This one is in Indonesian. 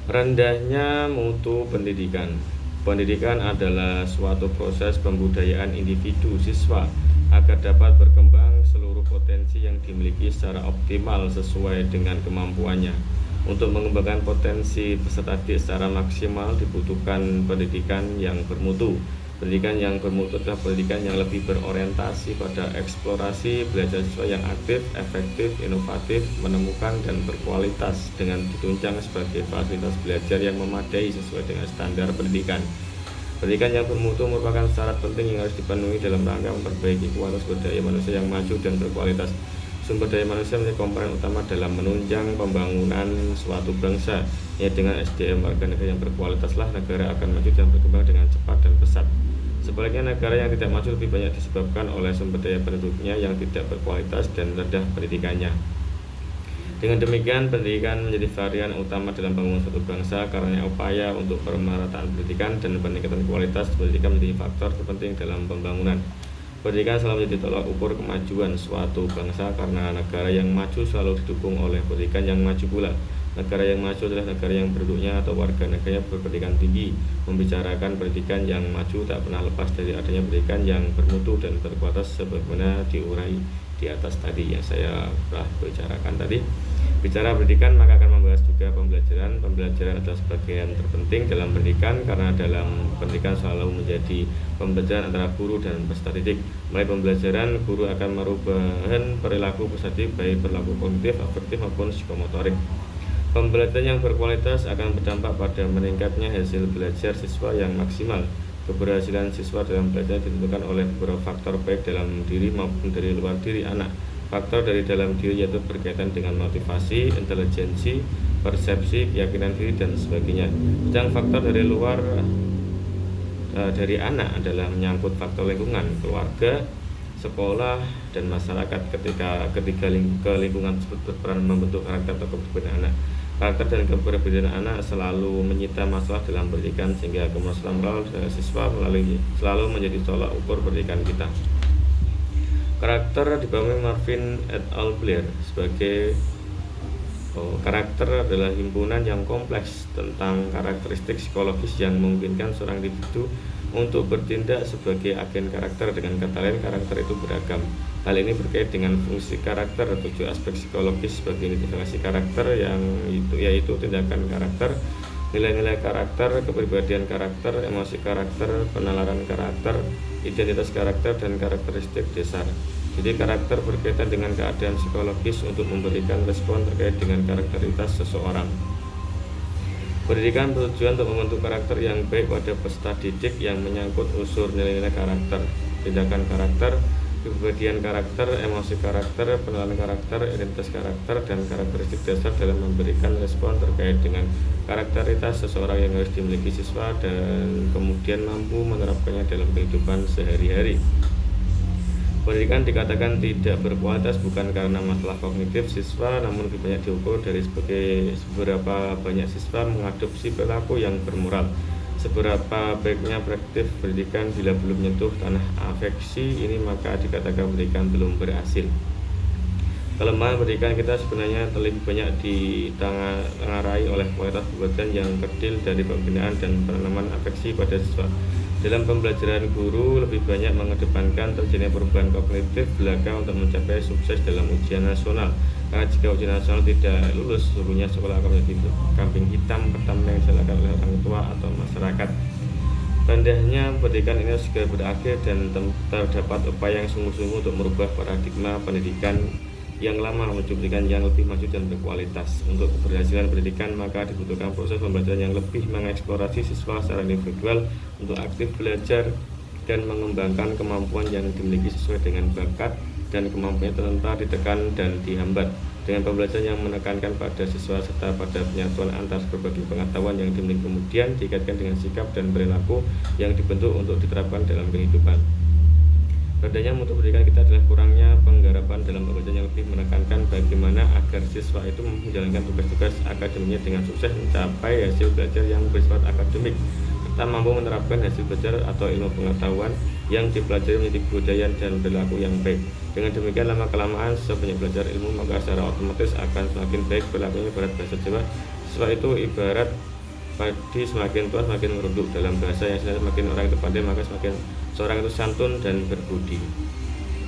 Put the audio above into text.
Rendahnya mutu pendidikan. Pendidikan adalah suatu proses pembudayaan individu siswa agar dapat berkembang seluruh potensi yang dimiliki secara optimal sesuai dengan kemampuannya. Untuk mengembangkan potensi peserta didik secara maksimal dibutuhkan pendidikan yang bermutu. Pendidikan yang bermutu adalah pendidikan yang lebih berorientasi pada eksplorasi belajar siswa yang aktif, efektif, inovatif, menemukan, dan berkualitas dengan ditunjang sebagai fasilitas belajar yang memadai sesuai dengan standar pendidikan. Pendidikan yang bermutu merupakan syarat penting yang harus dipenuhi dalam rangka memperbaiki kualitas sumber daya manusia yang maju dan berkualitas. Sumber daya manusia menjadi komponen utama dalam menunjang pembangunan suatu bangsa. Ya, dengan SDM warga negara yang berkualitaslah negara akan maju dan berkembang dengan cepat dan pesat. Sebaliknya, negara yang tidak maju lebih banyak disebabkan oleh sumber daya penduduknya yang tidak berkualitas dan rendah pendidikannya. Dengan demikian, pendidikan menjadi varian utama dalam pembangunan suatu bangsa karena upaya untuk pemerataan pendidikan dan peningkatan kualitas pendidikan menjadi faktor terpenting dalam pembangunan. Pendidikan selalu menjadi tolak ukur kemajuan suatu bangsa karena negara yang maju selalu didukung oleh pendidikan yang maju pula. Negara yang maju adalah negara yang penduduknya atau warga negaranya berpendidikan tinggi. Membicarakan pendidikan yang maju tak pernah lepas dari adanya pendidikan yang bermutu dan berkualitas sebagaimana diurai di atas tadi yang saya telah bicarakan tadi. Bicara pendidikan maka akan membahas juga pembelajaran. Pembelajaran adalah sebagian terpenting dalam pendidikan karena dalam pendidikan selalu menjadi pembelajaran antara guru dan peserta didik. Melalui pembelajaran, guru akan merubah perilaku peserta didik baik perilaku kognitif, afektif maupun psikomotorik. Pembelajaran yang berkualitas akan berdampak pada meningkatnya hasil belajar siswa yang maksimal. Keberhasilan siswa dalam belajar ditentukan oleh beberapa faktor baik dalam diri maupun dari luar diri anak. Faktor dari dalam diri yaitu berkaitan dengan motivasi, intelijensi, persepsi, keyakinan diri, dan sebagainya. Sedang faktor dari luar dari anak adalah menyangkut faktor lingkungan, keluarga, sekolah, dan masyarakat. Ketiga lingkungan tersebut berperan membentuk karakter atau kepribadian anak. Karakter dan kepribadian anak selalu menyita masalah dalam pendidikan sehingga keberhasilan moral siswa selalu menjadi tolak ukur pendidikan kita. Karakter dibangun Marvin et al. Blair sebagai karakter adalah himpunan yang kompleks tentang karakteristik psikologis yang memungkinkan seorang individu untuk bertindak sebagai agen karakter. Dengan kata lain, karakter itu beragam. Hal ini berkait dengan fungsi karakter, 7 aspek psikologis sebagai identifikasi karakter yaitu tindakan karakter, nilai-nilai karakter, kepribadian karakter, emosi karakter, penalaran karakter, identitas karakter, dan karakteristik dasar. Jadi karakter berkaitan dengan keadaan psikologis untuk memberikan respon terkait dengan karakteristikas seseorang. Pendidikan bertujuan untuk membentuk karakter yang baik pada peserta didik yang menyangkut unsur nilai-nilai karakter, tindakan karakter, kepribadian karakter, emosi karakter, pengenalan karakter, identitas karakter, dan karakteristik dasar dalam memberikan respon terkait dengan karakteristikas seseorang yang harus dimiliki siswa dan kemudian mampu menerapkannya dalam kehidupan sehari-hari. Pendidikan dikatakan tidak berkualitas bukan karena masalah kognitif siswa, namun lebih banyak diukur dari seberapa banyak siswa mengadopsi perilaku yang bermoral. Seberapa baiknya praktik pendidikan bila belum menyentuh tanah afeksi ini maka dikatakan pendidikan belum berhasil. Kelemahan pendidikan kita sebenarnya lebih banyak ditengarai oleh kualitas pembelajaran yang kerdil dari pembinaan dan penanaman afeksi pada siswa. Dalam pembelajaran, guru lebih banyak mengedepankan terjadinya perubahan kognitif belaka untuk mencapai sukses dalam ujian nasional. Karena jika ujian nasional tidak lulus, seluruhnya sekolah akan menjadi kambing hitam pertama yang disalahkan oleh orang tua atau masyarakat. Rendahnya pendidikan ini segera berakhir dan terdapat upaya yang sungguh-sungguh untuk merubah paradigma pendidikan yang lama menuju pendidikan yang lebih maju dan berkualitas. Untuk keberhasilan pendidikan maka dibutuhkan proses pembelajaran yang lebih mengeksplorasi siswa secara individual untuk aktif belajar dan mengembangkan kemampuan yang dimiliki sesuai dengan bakat dan kemampuannya ternyata ditekan dan dihambat. Dengan pembelajaran yang menekankan pada siswa serta pada penyatuan antar berbagai pengetahuan yang dimiliki kemudian dikaitkan dengan sikap dan perilaku yang dibentuk untuk diterapkan dalam kehidupan. Rendahnya mutu pendidikan kita adalah kurangnya penggarapan dalam pembelajaran yang lebih menekankan bagaimana agar siswa itu menjalankan tugas-tugas akademiknya dengan sukses mencapai hasil belajar yang bersifat akademik serta mampu menerapkan hasil belajar atau ilmu pengetahuan yang dipelajari menjadi kebudayaan dan perilaku yang baik. Dengan demikian lama-kelamaan siswa banyak belajar ilmu maka secara otomatis akan semakin baik perilakunya. Ibarat bahasa Jawa, siswa itu ibarat padi semakin tua semakin merunduk. Dalam bahasa yang semakin orang itu pandai maka semakin seorang itu santun dan berbudi.